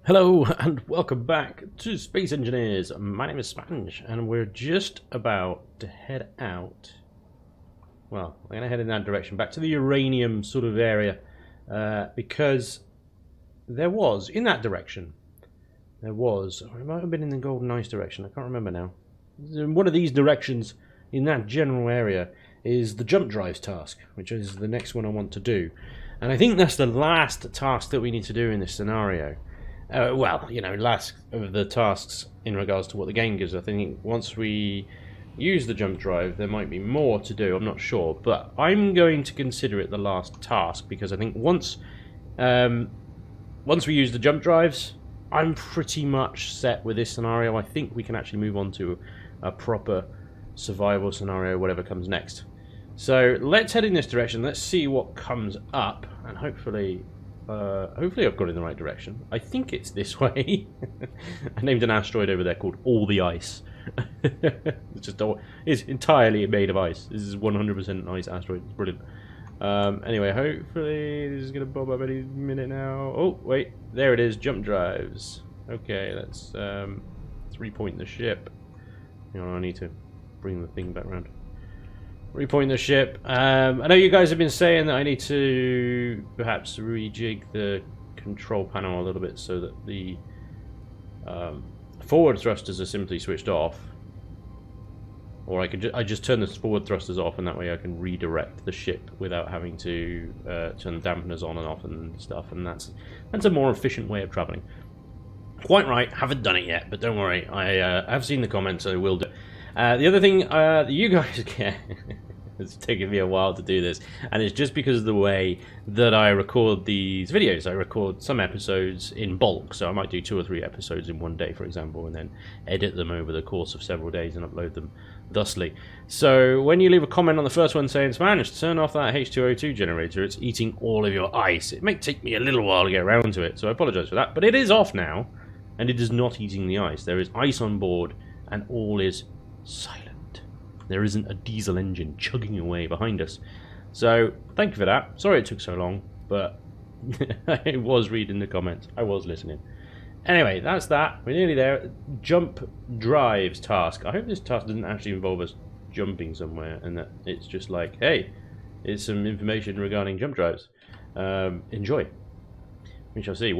Hello and welcome back to Space Engineers. My name is Spanj and we're just about to head out. Well, we're going to head in that direction, back to the uranium sort of area, because there was, in that direction, or it might have been in the golden ice direction, I can't remember now. In one of these directions, in that general area, is the jump drives task, which is the next one I want to do. And I think that's the last task that we need to do in this scenario. Well, you know, last of the tasks in regards to what the game gives. I think once we use the jump drive, there might be more to do. I'm not sure, but I'm going to consider it the last task because I think once we use the jump drives, I'm pretty much set with this scenario. I think we can actually move on to a proper survival scenario, whatever comes next. So let's head in this direction. Let's see what comes up, and hopefully I've got it in the right direction. I think it's this way. I named an asteroid over there called All the Ice. It's entirely made of ice. This is 100% an ice asteroid. It's brilliant. Anyway, hopefully this is going to bob up any minute now. Oh, wait. There it is. Jump drives. Okay, let's repoint the ship. You know, I need to bring the thing back around. Repoint the ship. I know you guys have been saying that I need to perhaps rejig the control panel a little bit so that the forward thrusters are simply switched off, or I just turn the forward thrusters off, and that way I can redirect the ship without having to turn the dampeners on and off and stuff. And that's a more efficient way of traveling. Quite right. Haven't done it yet, but don't worry. I have seen the comments, so I will do it. The other thing that you guys get, it's taken me a while to do this, and it's just because of the way that I record these videos. I record some episodes in bulk, so I might do 2 or 3 episodes in one day, for example, and then edit them over the course of several days and upload them thusly. So when you leave a comment on the first one saying, "Spanj, turn off that H2O2 generator, it's eating all of your ice," it may take me a little while to get around to it, so I apologise for that, but it is off now, and it is not eating the ice. There is ice on board, and all is silent. There isn't a diesel engine chugging away behind us. So thank you for that. Sorry it took so long, but I was reading the comments. I was listening. Anyway, that's that. We're nearly there. Jump drives task. I hope this task doesn't actually involve us jumping somewhere, and that it's just like, hey, here's some information regarding jump drives. Enjoy. We shall see.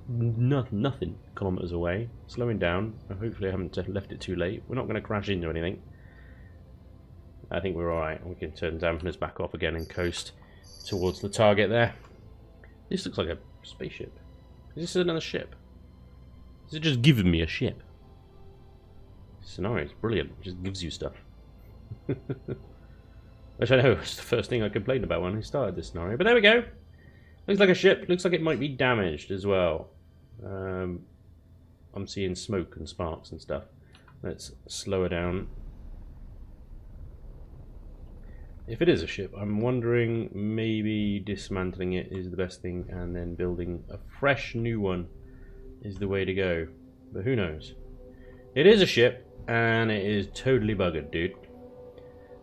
Nothing kilometers away, slowing down. Hopefully I haven't left it too late. We're not going to crash into anything. I think we're alright. We can turn dampeners back off again and coast towards the target there. This looks like a spaceship. Is this another ship? Is it just giving me a ship? This scenario is brilliant. It just gives you stuff. Which I know is the first thing I complained about when I started this scenario. But there we go. Looks like a ship. Looks like it might be damaged as well. I'm seeing smoke and sparks and stuff. Let's slow her down. If it is a ship, I'm wondering maybe dismantling it is the best thing, and then building a fresh new one is the way to go. But who knows? It is a ship, and it is totally buggered, dude.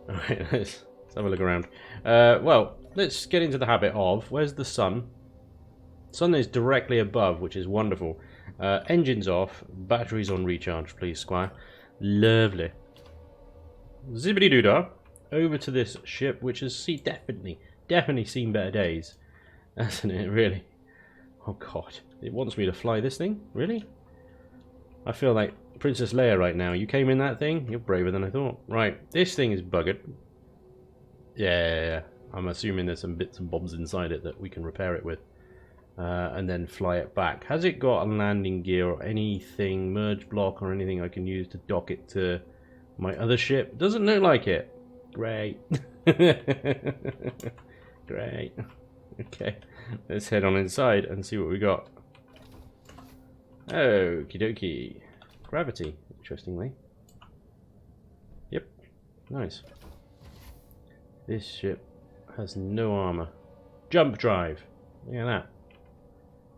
Alright, let's have a look around. Well, let's get into the habit of, where's the sun? Sun is directly above, which is wonderful. Engines off, batteries on recharge, please, Squire. Lovely. Zibbity-doo-dah. Over to this ship, which has definitely seen better days. Hasn't it, really? Oh, God. It wants me to fly this thing? Really? I feel like Princess Leia right now. You came in that thing? You're braver than I thought. Right, this thing is buggered. Yeah. I'm assuming there's some bits and bobs inside it that we can repair it with. And then fly it back. Has it got a landing gear or anything, merge block or anything I can use to dock it to my other ship? Doesn't look like it. Great. Great. Okay, let's head on inside and see what we got. Okie dokie. Gravity, interestingly. Yep, nice. This ship has no armor. Jump drive. Look at that.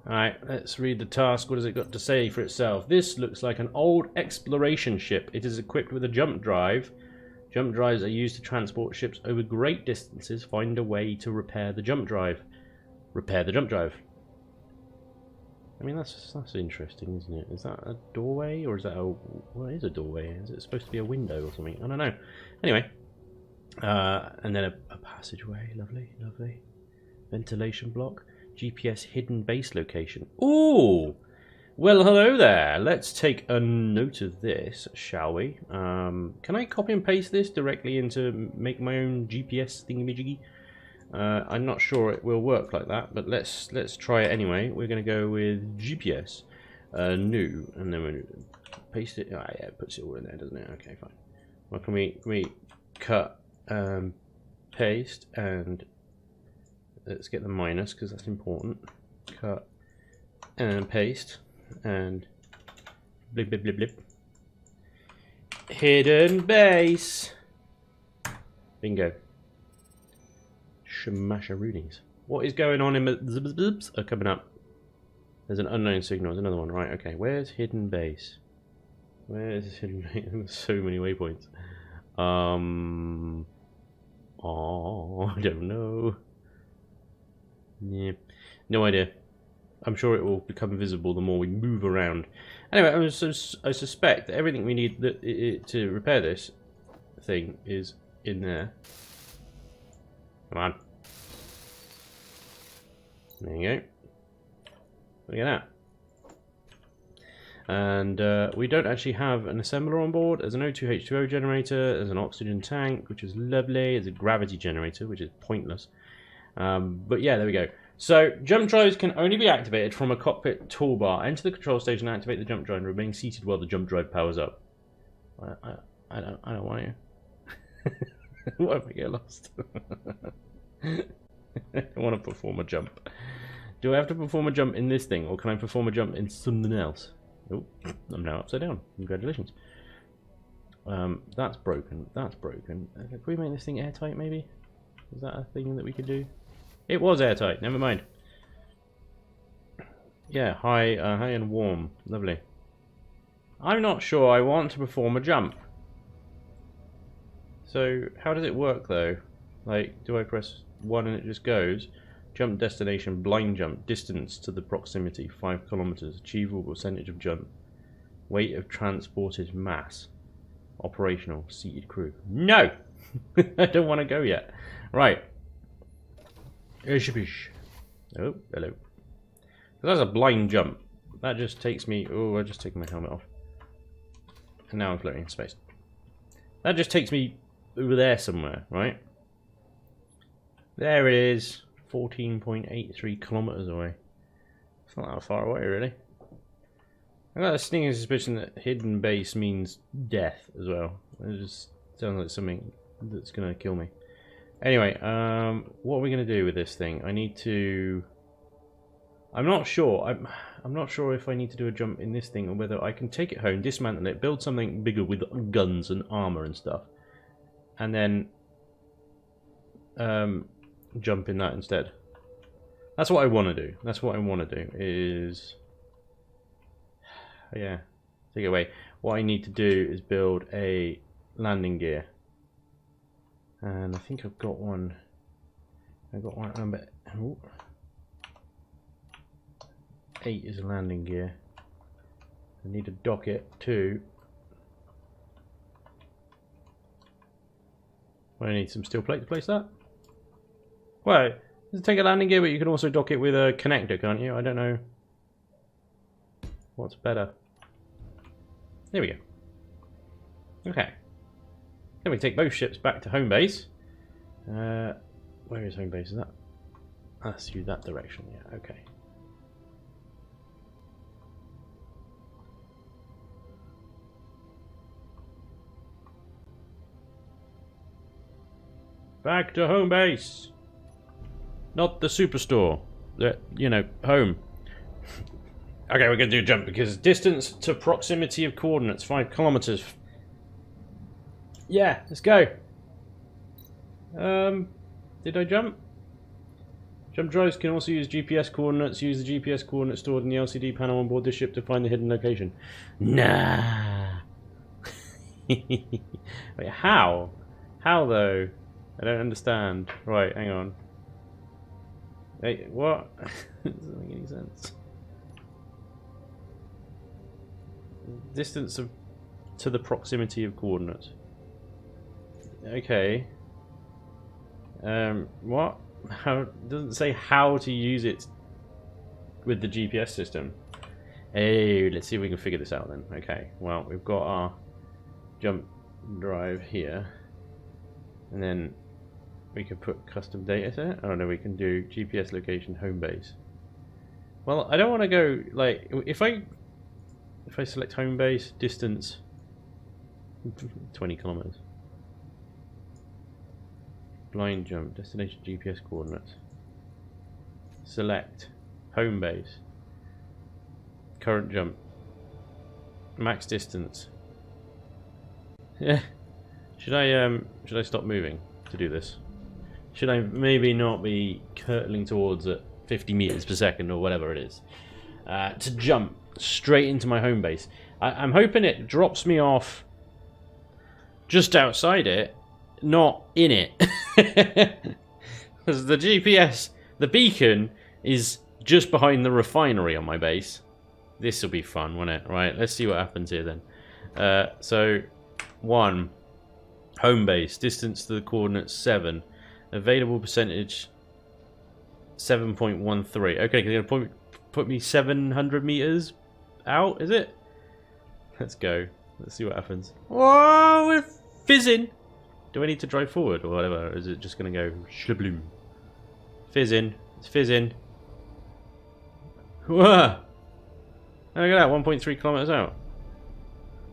Alright, let's read the task. What has it got to say for itself? This looks like an old exploration ship. It is equipped with a jump drive. Jump drives are used to transport ships over great distances. Find a way to repair the jump drive. Repair the jump drive. I mean, that's interesting, isn't it? Is that a doorway, or is that a... What is a doorway? Is it supposed to be a window or something? I don't know. Anyway. And then a passageway. Lovely, lovely. Ventilation block. GPS hidden base location. Ooh! Well, hello there. Let's take a note of this, shall we? Can I copy and paste this directly into make my own GPS thingamajiggy? I'm not sure it will work like that, but let's try it anyway. We're going to go with GPS new, and then we paste it. Ah, yeah, it puts it all in there, doesn't it? Okay, fine. Well, can we cut, paste, and let's get the minus because that's important. Cut and paste. And blip blip blip blip. Hidden base. Bingo. Smasharoonies. What is going on in the are coming up? There's an unknown signal. There's another one. Right. Okay. Where's hidden base? Where's hidden base? There's so many waypoints. Oh, I don't know. Yeah. No idea. I'm sure it will become visible the more we move around. Anyway, I suspect that everything we need to repair this thing is in there. Come on. There you go. Look at that. And we don't actually have an assembler on board. There's an O2H2O generator. There's an oxygen tank, which is lovely. There's a gravity generator, which is pointless. But yeah, there we go. So, jump drives can only be activated from a cockpit toolbar. Enter the control station and activate the jump drive, remaining seated while the jump drive powers up. I don't want to. What if I get lost? I want to perform a jump. Do I have to perform a jump in this thing, or can I perform a jump in something else? Oh, I'm now upside down. Congratulations. That's broken. That's broken. Can we make this thing airtight, maybe? Is that a thing that we could do? It was airtight, never mind. Yeah, high and warm. Lovely. I'm not sure I want to perform a jump. So, how does it work though? Like, do I press 1 and it just goes? Jump destination, blind jump, distance to the proximity, 5 kilometers, achievable percentage of jump, weight of transported mass, operational, seated crew. No! I don't want to go yet. Right. Oh, hello. So that's a blind jump. That just takes me... Oh, I just taken my helmet off. And now I'm floating in space. That just takes me over there somewhere, right? There it is. 14.83 kilometers away. It's not that far away, really. I got a sneaking suspicion that hidden base means death as well. It just sounds like something that's going to kill me. Anyway, what are we going to do with this thing? I need to... I'm not sure. I'm not sure if I need to do a jump in this thing or whether I can take it home, dismantle it, build something bigger with guns and armor and stuff, and then jump in that instead. That's what I want to do. That's what I want to do is... Yeah, take it away. What I need to do is build a landing gear. And I think I've got one. I've got one. Oh. 8 is a landing gear. I need to dock it too. Well, I need some steel plate to place that. Well, take a landing gear, but you can also dock it with a connector, can't you? I don't know what's better. There we go. Okay. Then we take both ships back to home base. Where is home base? Is that? That's through that direction. Yeah. Okay. Back to home base. Not the superstore. You know, home. Okay, we're going to do a jump because distance to proximity of coordinates, 5 kilometers. Yeah, let's go. Did I jump? Jump drives can also use GPS coordinates. Use the GPS coordinates stored in the LCD panel on board the ship to find the hidden location. Nah. Wait, how? How though? I don't understand. Right, hang on. Hey, what? That doesn't make any sense. Distance of to the proximity of coordinates. Okay. What? How? It doesn't say how to use it with the GPS system. Hey, let's see if we can figure this out then. Okay. Well, we've got our jump drive here, and then we can put custom data set. Oh no, we can do GPS location home base. Well, I don't want to go like if I select home base distance 20 kilometers. Blind jump destination GPS coordinates. Select home base. Current jump. Max distance. Yeah. Should I stop moving to do this? Should I maybe not be curtling towards at 50 meters per second or whatever it is to jump straight into my home base? I'm hoping it drops me off just outside it, not in it. Because the GPS, the beacon, is just behind the refinery on my base. This will be fun, won't it? Right, let's see what happens here then. So, 1. Home base, distance to the coordinates 7. Available percentage 7.13. Okay, they're going to put me 700 meters out, is it? Let's go. Let's see what happens. Whoa, we're fizzing. Do I need to drive forward or whatever? Or is it just going to go shlabloom? Fizzing. It's fizzing. Whoa! Oh, look at that, 1.3 kilometers out.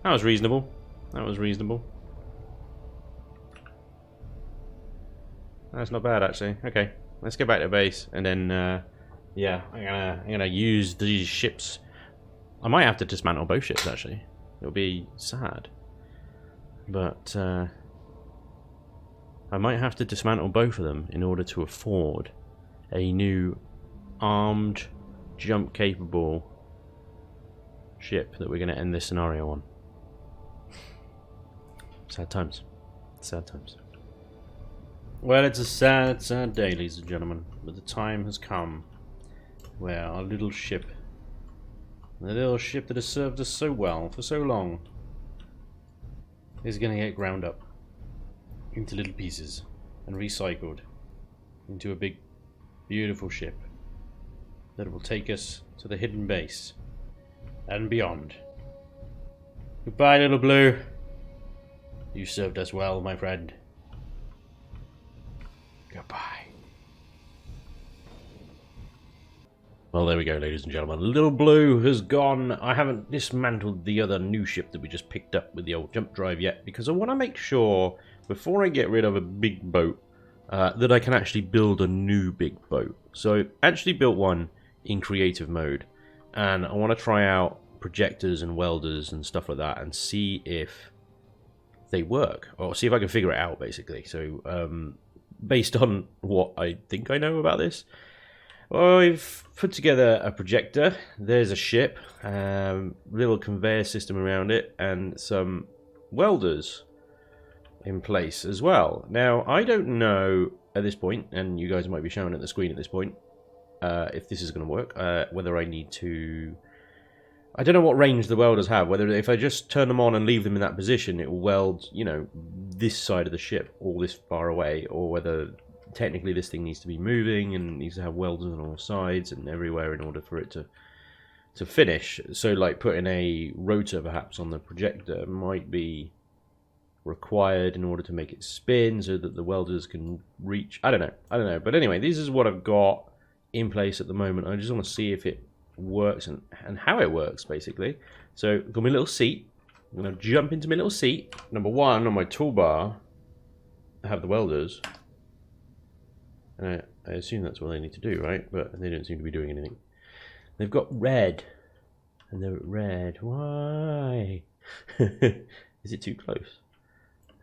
That was reasonable. That was reasonable. That's not bad, actually. Okay, let's get back to base, and then, yeah, I'm gonna use these ships. I might have to dismantle both ships, actually. It'll be sad, but I might have to dismantle both of them in order to afford a new armed, jump-capable ship that we're going to end this scenario on. Sad times. Sad times. Well, it's a sad, sad day, ladies and gentlemen, but the time has come where our little ship, the little ship that has served us so well for so long, is going to get ground up into little pieces and recycled into a big, beautiful ship that will take us to the hidden base and beyond. Goodbye, little blue. You served us well, my friend. Goodbye. Well, there we go, ladies and gentlemen. Little Blue has gone. I haven't dismantled the other new ship that we just picked up with the old jump drive yet, because I want to make sure, before I get rid of a big boat, that I can actually build a new big boat. So I actually built one in creative mode, and I want to try out projectors and welders and stuff like that and see if they work, or see if I can figure it out, basically. So based on what I think I know about this, I've put together a projector. There's a ship, little conveyor system around it, and some welders in place as well. Now, I don't know at this point, and you guys might be showing at the screen at this point, if this is going to work, whether I need to... I don't know what range the welders have, whether if I just turn them on and leave them in that position, it will weld, you know, this side of the ship all this far away, or whether technically this thing needs to be moving and needs to have welders on all sides and everywhere in order for it to finish. So like putting a rotor perhaps on the projector might be required in order to make it spin so that the welders can reach. I don't know, but anyway, this is what I've got in place at the moment. I just want to see if it works and how it works, basically. So I've got my little seat. I'm going to jump into my little seat. Number one, on my toolbar I have the welders, and I assume that's what they need to do, right? But they don't seem to be doing anything. They've got red, and they're red. Why? Is it too close?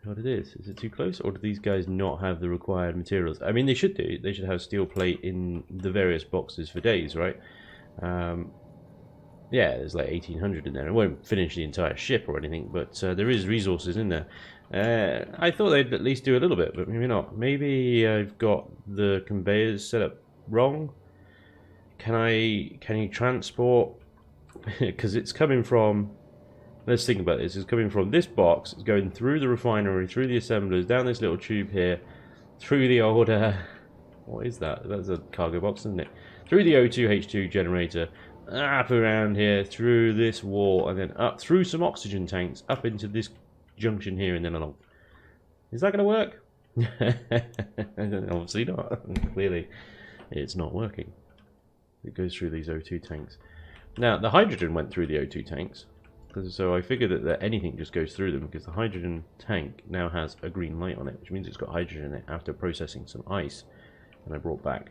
What it is it too close, or do these guys not have the required materials? I mean, they should do. They should have steel plate in the various boxes for days, right? Yeah, there's like 1800 in there. It won't finish the entire ship or anything, but there is resources in there. I thought they'd at least do a little bit, but maybe not. Maybe I've got the conveyors set up wrong. Can you transport? Because it's coming from let's think about this. It's coming from this box, it's going through the refinery, through the assemblers, down this little tube here, through the old, what is that? That's a cargo box, isn't it? Through the O2H2 generator, up around here, through this wall, and then up through some oxygen tanks, up into this junction here, and then along. Is that going to work? Obviously not. Clearly, it's not working. It goes through these O2 tanks. Now, the hydrogen went through the O2 tanks, so I figured that anything just goes through them, because the hydrogen tank now has a green light on it, which means it's got hydrogen in it after processing some ice, and I brought back.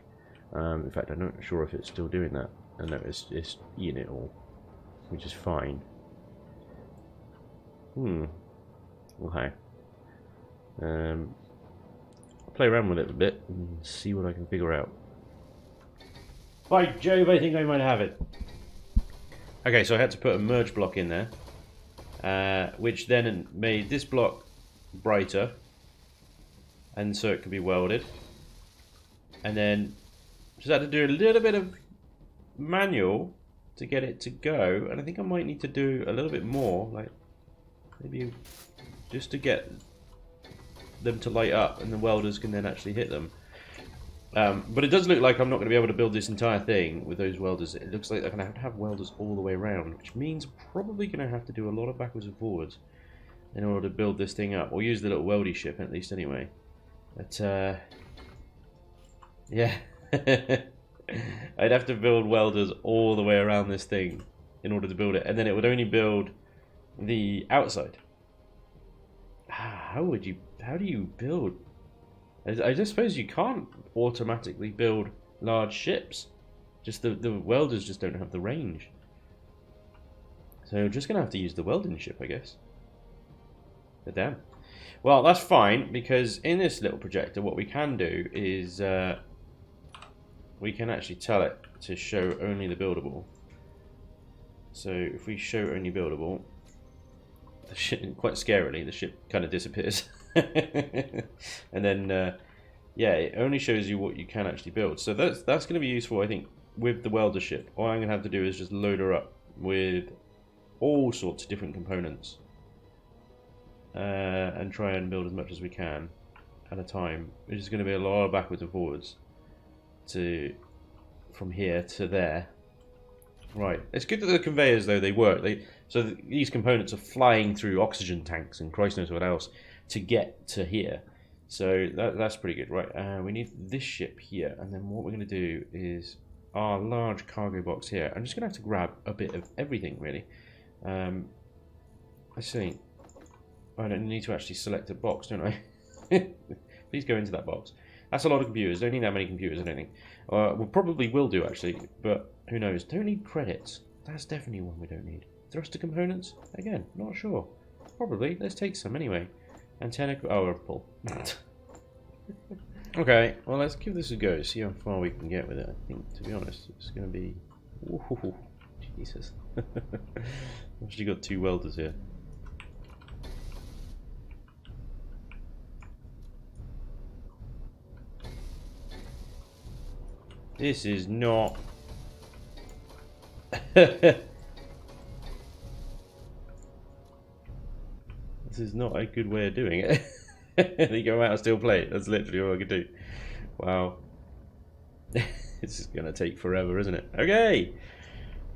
In fact, I'm not sure if it's still doing that. I know it's eating it all, which is fine. Okay. I'll play around with it a bit and see what I can figure out. By Jove, I think I might have it. Okay, so I had to put a merge block in there, which then made this block brighter, and so it could be welded. And then just had to do a little bit of manual to get it to go, and I think I might need to do a little bit more, like maybe just to get them to light up, and the welders can then actually hit them. But it does look like I'm not going to be able to build this entire thing with those welders. It looks like I'm going to have welders all the way around, which means I'm probably going to have to do a lot of backwards and forwards in order to build this thing up, or use the little weldy ship at least anyway. But yeah. I'd have to build welders all the way around this thing in order to build it, and then it would only build the outside. How do you build? I just suppose you can't automatically build large ships. Just the welders just don't have the range. So you're just gonna have to use the welding ship, I guess. But damn. Well, that's fine, because in this little projector, what we can do is we can actually tell it to show only the buildable. So if we show only buildable, the ship, quite scarily, the ship kind of disappears. And then, yeah, it only shows you what you can actually build. So that's going to be useful, I think, with the welder ship. All I'm going to have to do is just load her up with all sorts of different components. And try and build as much as we can at a time. Which is going to be a lot of backwards and forwards. From here to there. Right, it's good that the conveyors, though, they work. So these components are flying through oxygen tanks and Christ knows what else to get to here. So that's pretty good. Right, we need this ship here, and then what we're going to do is our large cargo box here. I'm just going to have to grab a bit of everything, really. I think I don't need to actually select a box, don't I? Please go into that box. That's a lot of computers. Don't need that many computers, I don't think. We probably will do, actually, but who knows. Don't need credits. That's definitely one we don't need. Thruster components? Again, not sure. Probably. Let's take some anyway. Antenna... Oh, pull. Okay, well, let's give this a go. See how far we can get with it. I think, to be honest, it's going to be... Ooh, Jesus. I've actually got two welders here. This is not... This is not a good way of doing it. They go out and still play it. That's literally all I could do. Wow. This is going to take forever, isn't it? Okay.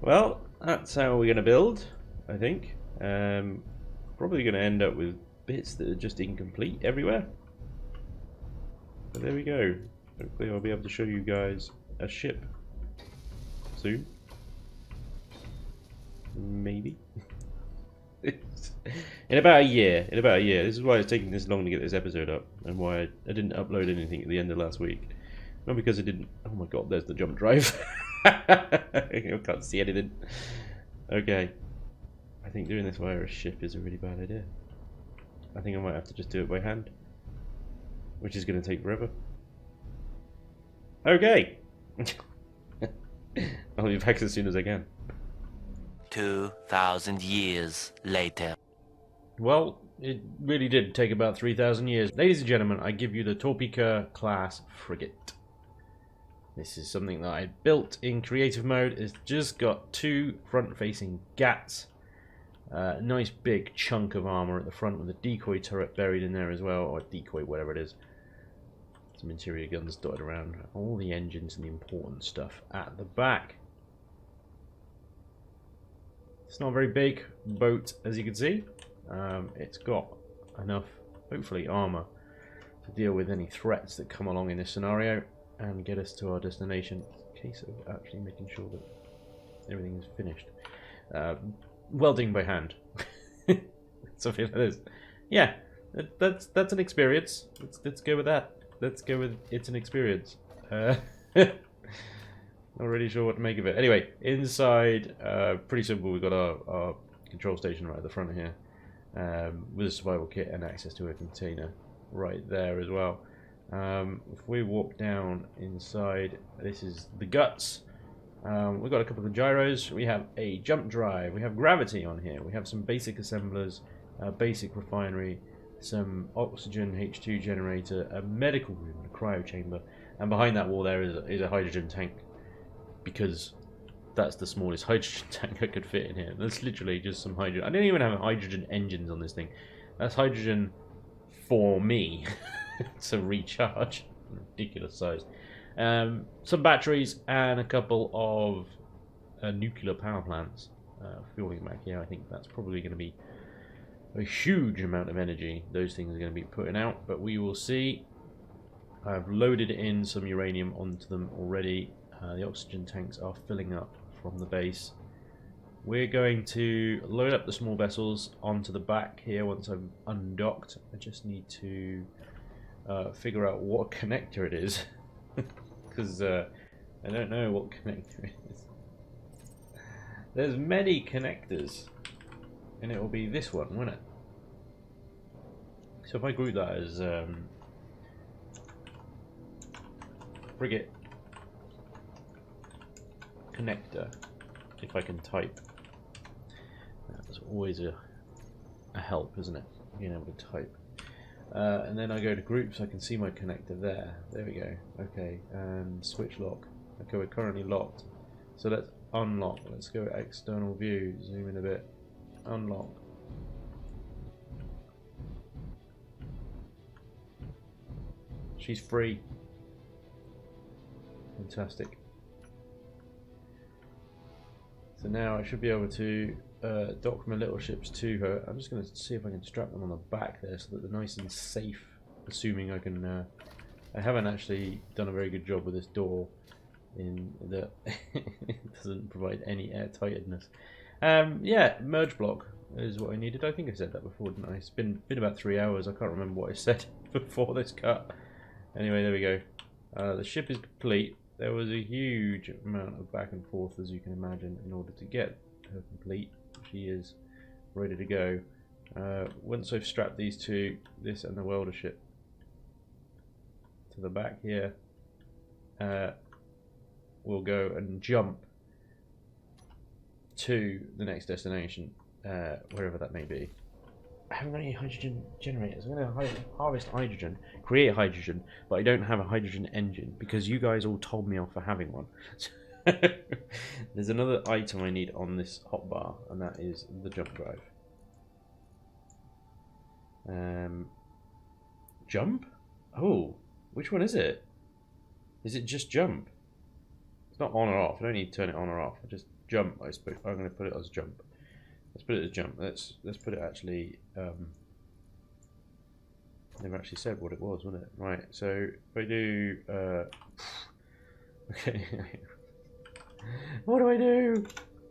Well, that's how we're going to build, I think. Probably going to end up with bits that are just incomplete everywhere. But there we go. Hopefully I'll be able to show you guys a ship soon. Maybe. In about a year. This is why it's taking this long to get this episode up, and why I didn't upload anything at the end of last week. Not because I didn't... Oh my god, there's the jump drive. I can't see anything. Okay. I think doing this via a ship is a really bad idea. I think I might have to just do it by hand, which is going to take forever. Okay. I'll be back as soon as I can. 2,000 years later. Well, it really did take about 3,000 years. Ladies and gentlemen, I give you the Torpica class frigate. This is something that I built in creative mode. It's just got two front-facing gats. Nice big chunk of armor at the front with a decoy turret buried in there as well, or decoy, whatever it is. Some interior guns dotted around. All the engines and the important stuff at the back. It's not a very big boat, as you can see. It's got enough, hopefully, armor to deal with any threats that come along in this scenario and get us to our destination. In case of actually making sure that everything is finished. Welding by hand. Something like this. Yeah, that's an experience. Let's go with that. Let's go with it's an experience. Not really sure what to make of it. Anyway, inside, pretty simple. We've got our control station right at the front here, with a survival kit and access to a container right there as well. If we walk down inside, this is the guts. We've got a couple of gyros. We have a jump drive. We have gravity on here. We have some basic assemblers, basic refinery, some oxygen H2 generator, a medical room, a cryo chamber, and behind that wall there is a hydrogen tank, because that's the smallest hydrogen tank I could fit in here. That's literally just some hydrogen. I don't even have hydrogen engines on this thing. That's hydrogen for me to recharge. Ridiculous size. Some batteries and a couple of nuclear power plants fueling back here. I think that's probably going to be a huge amount of energy those things are going to be putting out, but we will see. I've loaded in some uranium onto them already. The oxygen tanks are filling up from the base. We're going to load up the small vessels onto the back here once I've undocked. I just need to figure out what connector it is, because I don't know what connector it is. There's many connectors, and it will be this one, won't it? So if I group that as frigate connector, if I can type, that's always a help, isn't it? Being able to type. And then I go to groups, I can see my connector there. There we go. Okay, and switch lock. Okay, we're currently locked. So let's unlock. Let's go external view, zoom in a bit. Unlock. She's free. Fantastic. So now I should be able to dock my little ships to her. I'm just going to see if I can strap them on the back there so that they're nice and safe, assuming I can. I haven't actually done a very good job with this door, in that it doesn't provide any airtightness. Yeah, merge block is what I needed. I think I said that before, didn't I? It's been about 3 hours. I can't remember what I said before this cut. Anyway, there we go. The ship is complete. There was a huge amount of back and forth, as you can imagine, in order to get her complete. She is ready to go. Once I've strapped these two, this and the welder ship, to the back here, we'll go and jump to the next destination, wherever that may be. I haven't got any hydrogen generators. I'm going to harvest hydrogen, create hydrogen, but I don't have a hydrogen engine because you guys all told me off for having one. There's another item I need on this hotbar, and that is the jump drive. Jump? Oh, which one is it? Is it just jump? It's not on or off. I don't need to turn it on or off. I just jump. I suppose I'm going to put it as jump. Let's put it as jump. Let's put it actually. Never actually said what it was, wasn't it? Right. So if I do. Okay. What do I do?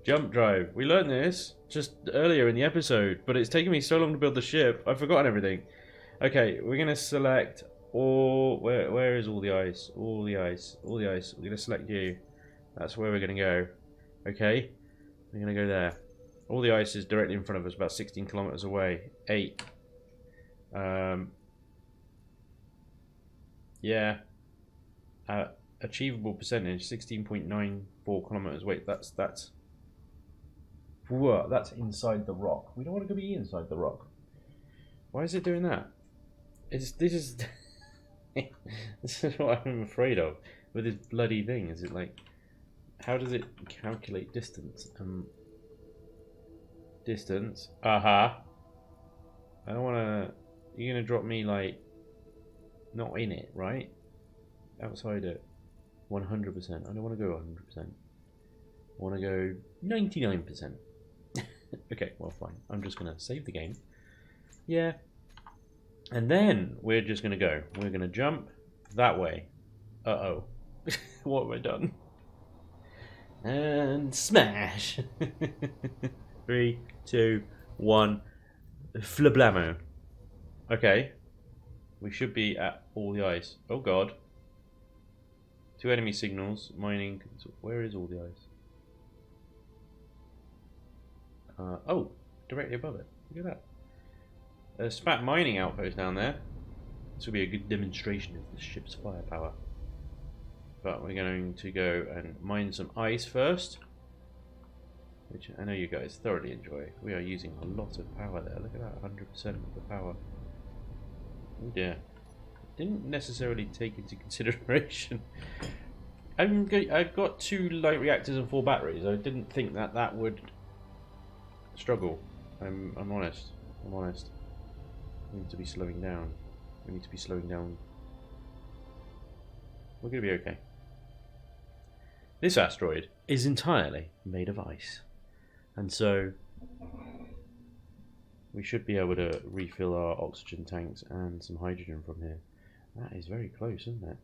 Jump drive. We learned this just earlier in the episode, but it's taken me so long to build the ship. I've forgotten everything. Okay, we're gonna select all. Where is all the ice? All the ice. All the ice. We're gonna select you. That's where we're gonna go. Okay. We're gonna go there. All the ice is directly in front of us, about 16 kilometers away. 8. Yeah. Achievable percentage 16.94 kilometers. Wait, that's. Whoa, that's inside the rock. We don't want to be inside the rock. Why is it doing that? This is this is what I'm afraid of with this bloody thing. Is it like, how does it calculate distance? distance. I don't want to... You're going to drop me, like, not in it, right? Outside it. 100%. I don't want to go 100%. I want to go 99%. Okay, well, fine. I'm just going to save the game. Yeah. And then we're just going to go. We're going to jump that way. Uh-oh. What have I done? And smash. 3, 2, 1. Flablamo. Okay. We should be at all the ice. Oh god. 2 enemy signals. Mining. Where is all the ice? Oh, directly above it. Look at that. A spat mining outpost down there. This will be a good demonstration of the ship's firepower. But we're going to go and mine some ice first, which I know you guys thoroughly enjoy. We are using a lot of power there. Look at that, 100% of the power. Oh dear. Didn't necessarily take into consideration. I've got 2 light reactors and 4 batteries. I didn't think that that would struggle. I'm honest. I'm honest. We need to be slowing down. We need to be slowing down. We're going to be okay. This asteroid is entirely made of ice. And so we should be able to refill our oxygen tanks and some hydrogen from here. That is very close, isn't it?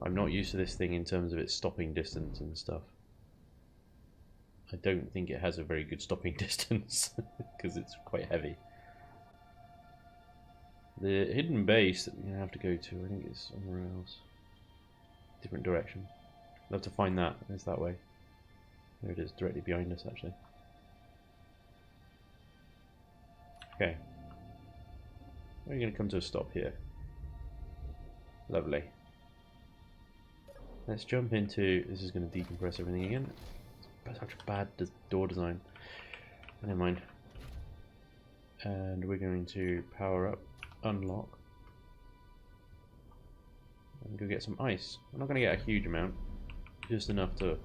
I'm not used to this thing in terms of its stopping distance and stuff. I don't think it has a very good stopping distance because it's quite heavy. The hidden base that we're going to have to go to, I think it's somewhere else. Different direction. I'll have to find that. It's that way. There it is, directly behind us actually. Okay. We're going to come to a stop here. Lovely. Let's jump into... This is going to decompress everything again. It's such a bad door design. Never mind. And we're going to power up, unlock, and go get some ice. I'm not going to get a huge amount, just enough to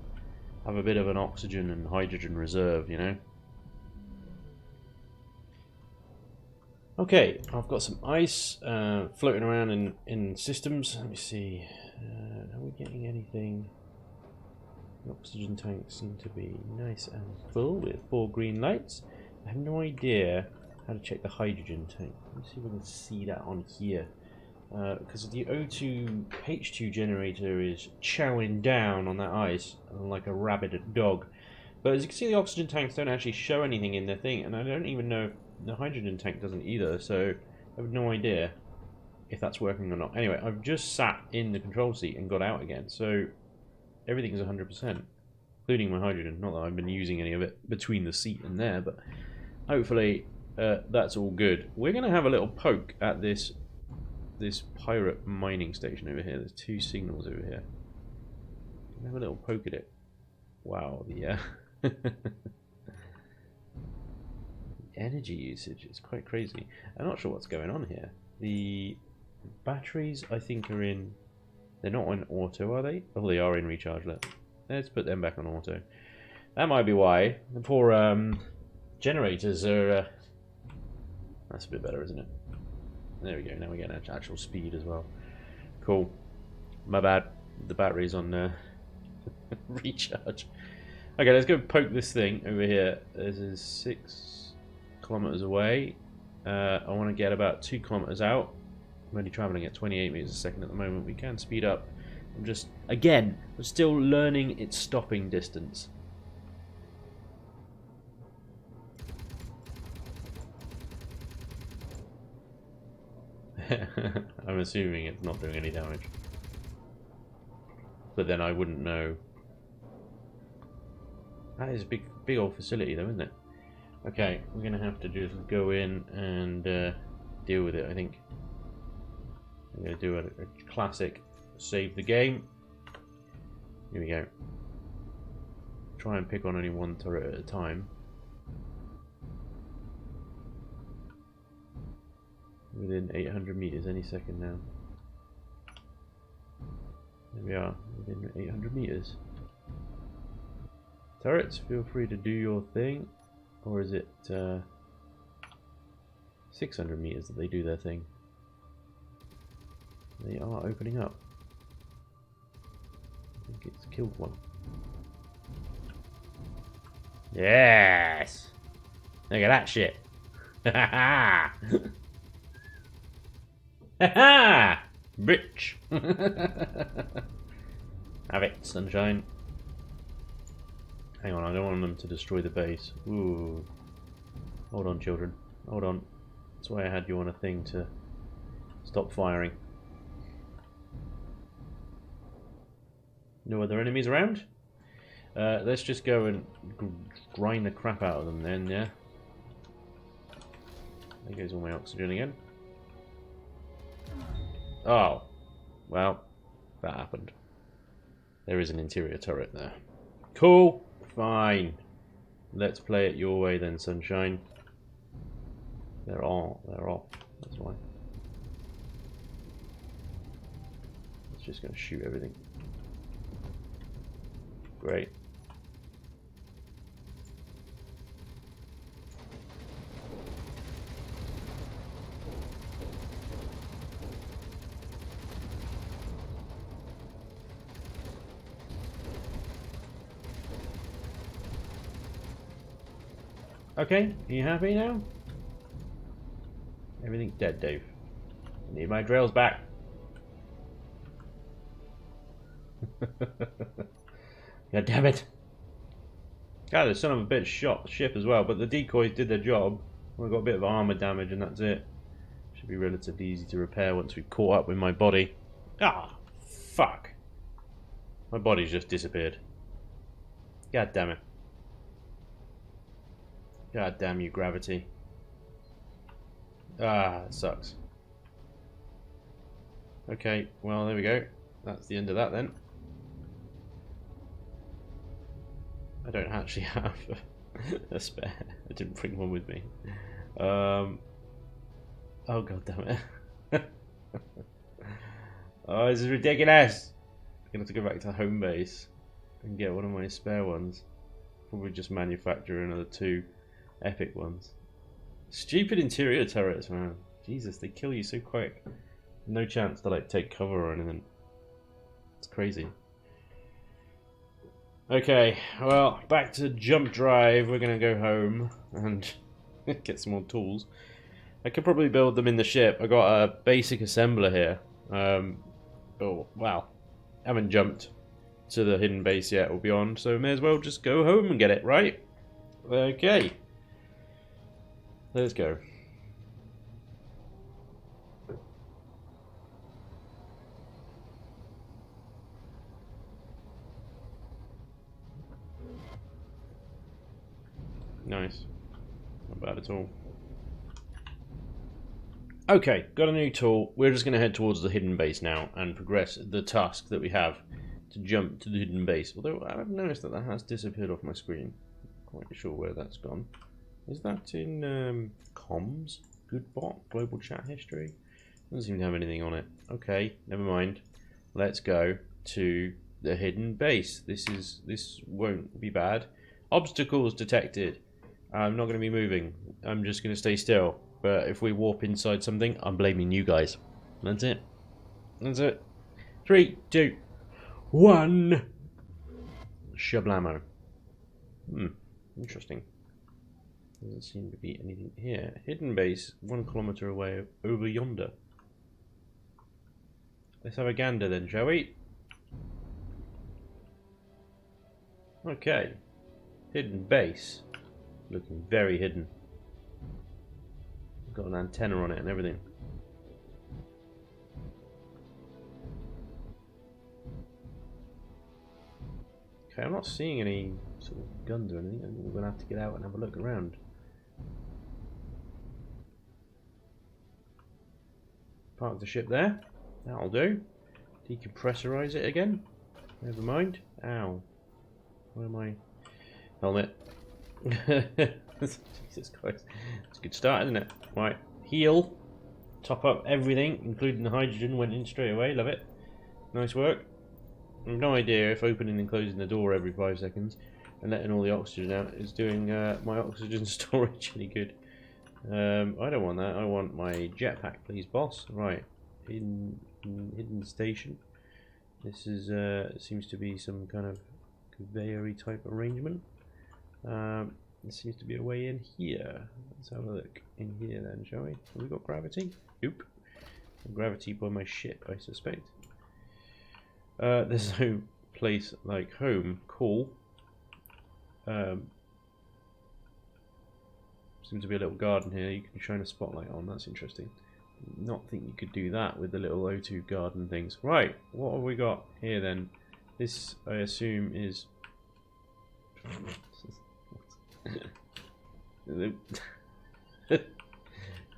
have a bit of an oxygen and hydrogen reserve, you know. Okay, I've got some ice floating around in systems. Let me see. Are we getting anything? The oxygen tanks seem to be nice and full with 4 green lights. I have no idea how to check the hydrogen tank. Let me see if we can see that on here. Because the O2 H2 generator is chowing down on that ice like a rabid dog. But as you can see, the oxygen tanks don't actually show anything in their thing, and I don't even know if the hydrogen tank doesn't either, so I have no idea if that's working or not. Anyway, I've just sat in the control seat and got out again, so everything's 100%, including my hydrogen. Not that I've been using any of it between the seat and there, but hopefully that's all good. We're going to have a little poke at this pirate mining station over here. There's 2 signals over here. Have a little poke at it. Wow, the energy usage is quite crazy. I'm not sure what's going on here. The batteries, I think, are in... They're not on auto, are they? Oh, they are in recharge. Let's put them back on auto. That might be why. The poor generators are... That's a bit better, isn't it? There we go. Now we get actual speed as well. Cool. My bad. The battery's on recharge. Okay, let's go poke this thing over here. This is 6 kilometers away. I want to get about 2 kilometers out. I'm only traveling at 28 meters a second at the moment. We can speed up. I'm just, again, I'm still learning its stopping distance. I'm assuming it's not doing any damage. But then I wouldn't know. That is a big old facility though, isn't it? Okay, we're going to have to just go in and deal with it, I think. I'm going to do a classic save the game. Here we go. Try and pick on only 1 turret at a time. Within 800 meters any second now. There we are, within 800 meters. Turrets, feel free to do your thing. Or is it 600 meters that they do their thing? They are opening up. I think it's killed one. Yes! Look at that shit. Ha ha ha! Bitch! Have it, sunshine. Hang on, I don't want them to destroy the base. Ooh. Hold on, children. Hold on. That's why I had you on a thing to stop firing. No other enemies around? Let's just go and grind the crap out of them then, yeah? There goes all my oxygen again. Oh. Well, that happened. There is an interior turret there. Cool. Fine. Let's play it your way then, sunshine. They're off. That's why. It's just going to shoot everything. Great. Okay, are you happy now? Everything's dead, Dave. I need my drills back. God damn it. God, the son of a bitch shot the ship as well, but the decoys did their job. We got a bit of armor damage and that's it. Should be relatively easy to repair once we've caught up with my body. Ah, fuck. My body's just disappeared. God damn it. God damn you, gravity. Ah, it sucks. Okay, well, there we go. That's the end of that then. I don't actually have a spare. I didn't bring one with me. Oh, god damn it. Oh, this is ridiculous. I'm going to have to go back to home base and get one of my spare ones. Probably just manufacture another 2 epic ones. Stupid interior turrets, man. Jesus, they kill you so quick. No chance to like take cover or anything. It's crazy. Okay, well, back to jump drive. We're gonna go home and get some more tools. I could probably build them in the ship. I got a basic assembler here. Oh, wow. Haven't jumped to the hidden base yet or beyond, so may as well just go home and get it, right? Okay. Let's go. Nice. Not bad at all. Okay, got a new tool. We're just going to head towards the hidden base now and progress the task that we have to jump to the hidden base. Although I've noticed that has disappeared off my screen. Quite sure where that's gone. Is that in comms? Good bot? Global chat history? Doesn't seem to have anything on it. Okay, never mind. Let's go to the hidden base. This won't be bad. Obstacles detected. I'm not going to be moving. I'm just going to stay still. But if we warp inside something, I'm blaming you guys. That's it. That's it. 3, 2, 1. Shablamo. Interesting. Doesn't seem to be anything here. Hidden base, 1 kilometer away over yonder. Let's have a gander then, shall we? Okay. Hidden base. Looking very hidden. Got an antenna on it and everything. Okay, I'm not seeing any sort of guns or anything. I think we're going to have to get out and have a look around. Park the ship there. That'll do. Decompressorize it again. Never mind. Ow. Where am I? Helmet. Jesus Christ. It's a good start, isn't it? Right. Heal. Top up everything, including the hydrogen. Went in straight away. Love it. Nice work. I have no idea if opening and closing the door every 5 seconds and letting all the oxygen out is doing my oxygen storage any good. I don't want that. I want my jetpack, please, boss. Right, hidden station. This is seems to be some kind of conveyor type arrangement. There seems to be a way in here. Let's have a look in here then, shall we? Have we got gravity? Nope. Gravity by my ship, I suspect. There's no place like home. Cool. Seems to be a little garden here. You can shine a spotlight on. That's interesting. Not think you could do that with the little O2 garden things. Right. What have we got here then? This, I assume, is.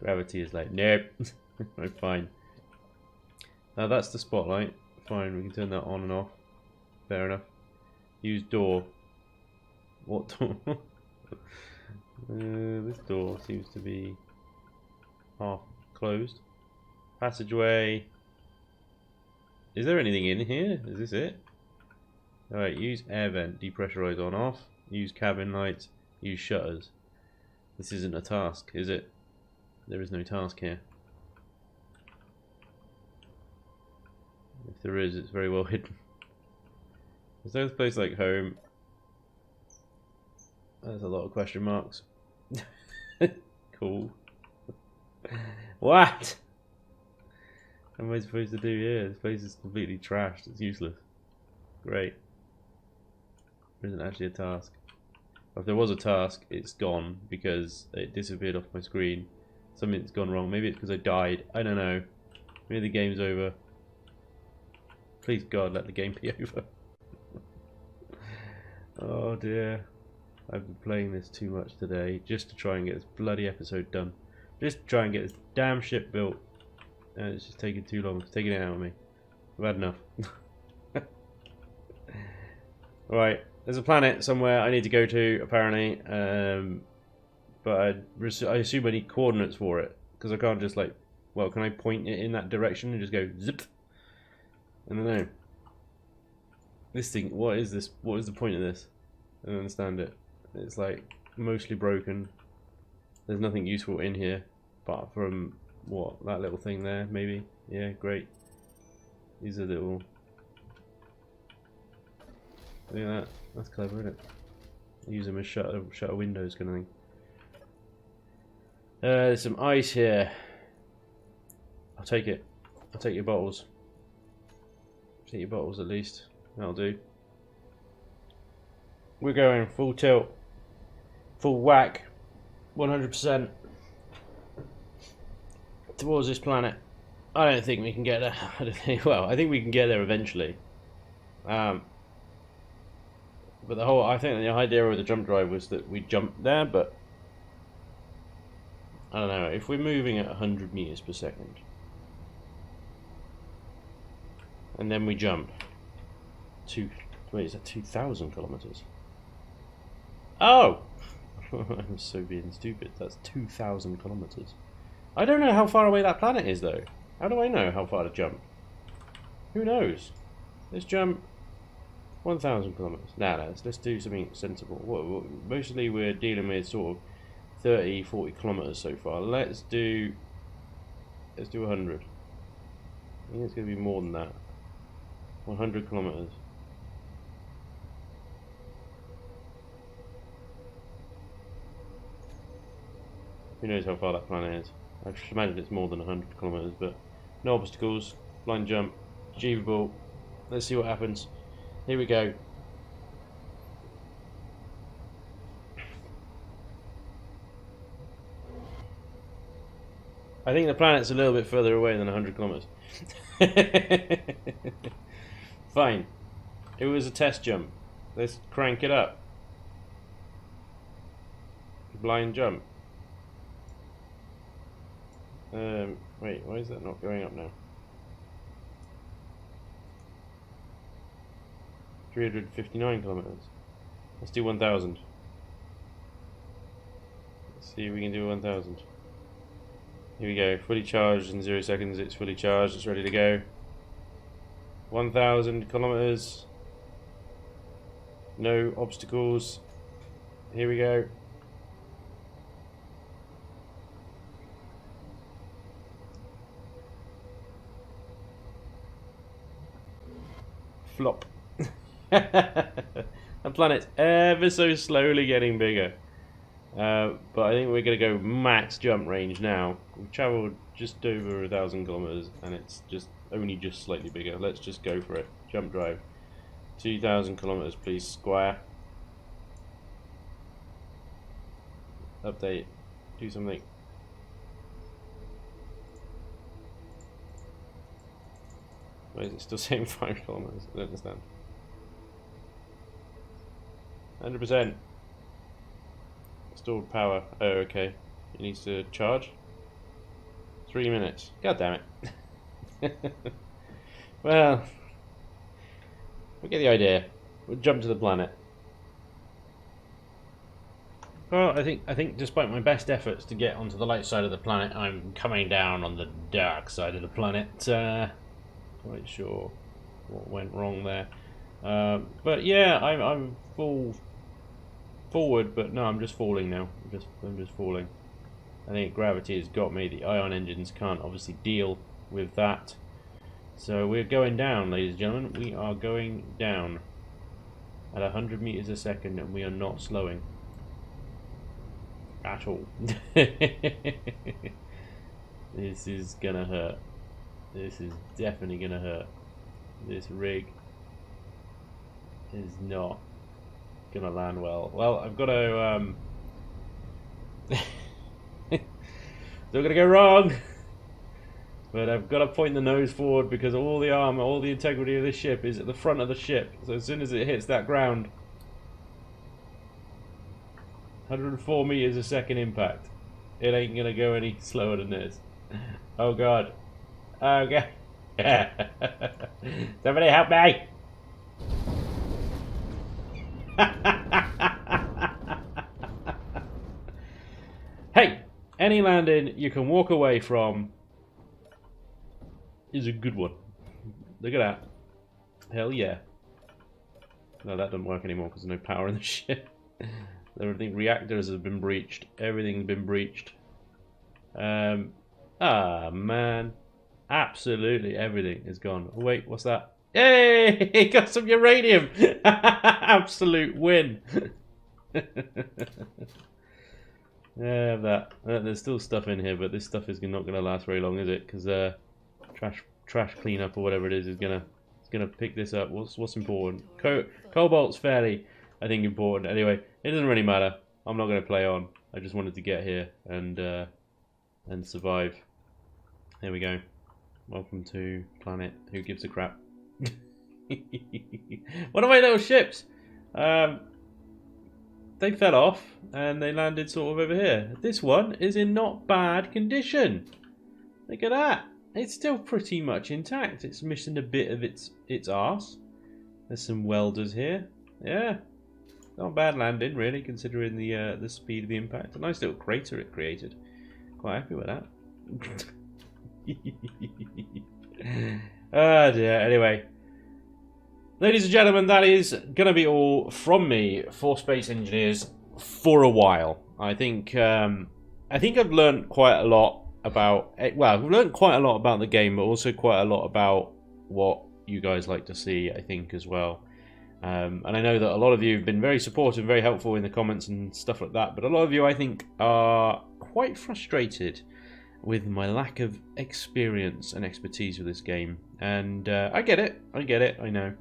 Gravity is like, nope. I'm fine. Now that's the spotlight. Fine, we can turn that on and off. Fair enough. Use door. What door? This door seems to be half closed. Passageway. Is there anything in here? Is this it? Alright, use air vent. Depressurize on off. Use cabin lights. Use shutters. This isn't a task, is it? There is no task here. If there is, it's very well hidden. Is there a place like home? There's a lot of question marks. Cool. What? What am I supposed to do here? This place is completely trashed. It's useless. Great. There isn't actually a task. If there was a task, it's gone because it disappeared off my screen. Something's gone wrong. Maybe it's because I died. I don't know. Maybe the game's over. Please God, let the game be over. Oh dear. I've been playing this too much today just to try and get this bloody episode done. Just to try and get this damn ship built. And it's just taking too long. It's taking it out of me. I've had enough. Right. There's a planet somewhere I need to go to, apparently. But I assume I need coordinates for it. Because I can't just like... Well, can I point it in that direction and just go zip? I don't know. This thing, what is this? What is the point of this? I don't understand it. It's like mostly broken. There's nothing useful in here apart from what, that little thing there, maybe. Yeah, great. These are little. Look at that. That's clever, isn't it? Use them as shutter windows, kind of thing. There's some ice here. I'll take it. I'll take your bottles. Take your bottles at least. That'll do. We're going full tilt, full whack, 100% towards this planet. I don't think we can get there. I don't think. Well, I think we can get there eventually. But I think the idea of the jump drive was that we jump there, but I don't know. If we're moving at 100 meters per second, and then we jump wait, is that 2,000 kilometers? Oh! I'm so being stupid. That's 2,000 kilometers. I don't know how far away that planet is, though. How do I know how far to jump? Who knows? Let's jump 1,000 kilometers. Nah, let's do something sensible. Mostly we're dealing with sort of 30, 40 kilometers so far. Let's do 100. I think it's going to be more than that. 100 kilometers. Who knows how far that planet is? I just imagine it's more than 100 kilometers, but no obstacles. Blind jump. Achievable. Let's see what happens. Here we go. I think the planet's a little bit further away than 100 kilometers. Fine. It was a test jump. Let's crank it up. Blind jump. Wait, why is that not going up now? 359 kilometers. Let's do 1,000. Let's see if we can do 1,000. Here we go. Fully charged in 0 seconds. It's fully charged. It's ready to go. 1,000 kilometers. No obstacles. Here we go. Flop. The planet's ever so slowly getting bigger. But I think we're going to go max jump range now. We've travelled just over 1,000 kilometers and it's just only just slightly bigger. Let's just go for it. Jump drive. 2,000 kilometers, please, Squire. Update. Do something. Why is it still saying 5 kilometers? I don't understand. 100%. Stored power. Oh, okay. It needs to charge. 3 minutes. God damn it. Well, we get the idea. We'll jump to the planet. Well, I think despite my best efforts to get onto the light side of the planet, I'm coming down on the dark side of the planet. Quite sure what went wrong there. But yeah, I'm full forward, but no, I'm just falling now. I'm just falling. I think gravity has got me. The ion engines can't obviously deal with that. So we're going down, ladies and gentlemen. We are going down at 100 meters a second, and we are not slowing at all. This is gonna hurt. This is definitely gonna hurt. This rig is not gonna land well. Well, I've got to still gonna go wrong, but I've got to point the nose forward because all the armor, all the integrity of this ship is at the front of the ship. So as soon as it hits that ground, 104 meters a second impact. It ain't gonna go any slower than this. Oh god. Oh god. Somebody help me! Hey, any landing you can walk away from is a good one. Look at that. Hell yeah. No, that doesn't work anymore because there's no power in the ship. Everything, reactors have been breached. Everything's been breached. Ah, man. Absolutely everything is gone. Oh, wait, what's that? Hey, got some uranium. Absolute win. Yeah, that. There's still stuff in here, but this stuff is not going to last very long, is it? Because trash cleanup or whatever it is gonna pick this up. What's important? Cobalt's fairly, I think, important. Anyway, it doesn't really matter. I'm not going to play on. I just wanted to get here and survive. There we go. Welcome to planet. Who gives a crap? One of my little ships. They fell off and they landed sort of over here. This one is in not bad condition. Look at that. It's still pretty much intact. It's missing a bit of its arse. There's some welders here. Yeah, not a bad landing really, considering the speed of the impact. A nice little crater it created. Quite happy with that. Oh dear. Anyway, ladies and gentlemen, that is gonna be all from me for Space Engineers for a while. I think I've learned quite a lot about, well, I've learned quite a lot about the game, but also quite a lot about what you guys like to see, I think, as well. And I know that a lot of you have been very supportive, very helpful in the comments and stuff like that, but a lot of you, I think, are quite frustrated with my lack of experience and expertise with this game. And I get it, I know.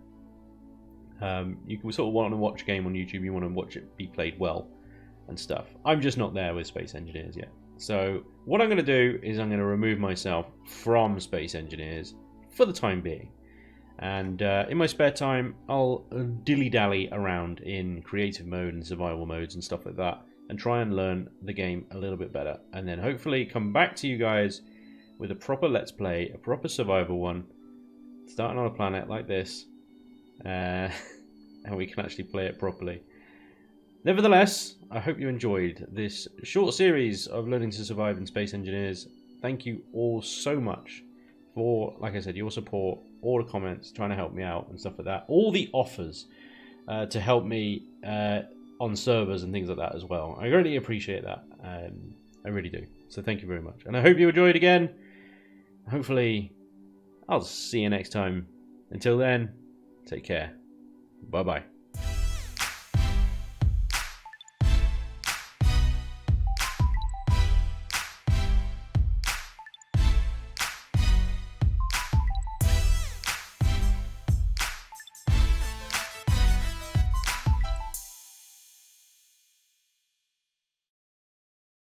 You can sort of want to watch a game on YouTube, you want to watch it be played well and stuff. I'm just not there with Space Engineers yet. So what I'm going to do is I'm going to remove myself from Space Engineers for the time being. And in my spare time, I'll dilly-dally around in creative mode and survival modes and stuff like that, and try and learn the game a little bit better. And then hopefully come back to you guys with a proper Let's Play, a proper survival one, starting on a planet like this, and we can actually play it properly. Nevertheless, I hope you enjoyed this short series of learning to survive in Space Engineers. Thank you all so much for, like I said, your support, all the comments, trying to help me out and stuff like that. All the offers to help me on servers and things like that as well. I really appreciate that. I really do. So thank you very much. And I hope you enjoyed again. Hopefully, I'll see you next time. Until then, take care. Bye-bye.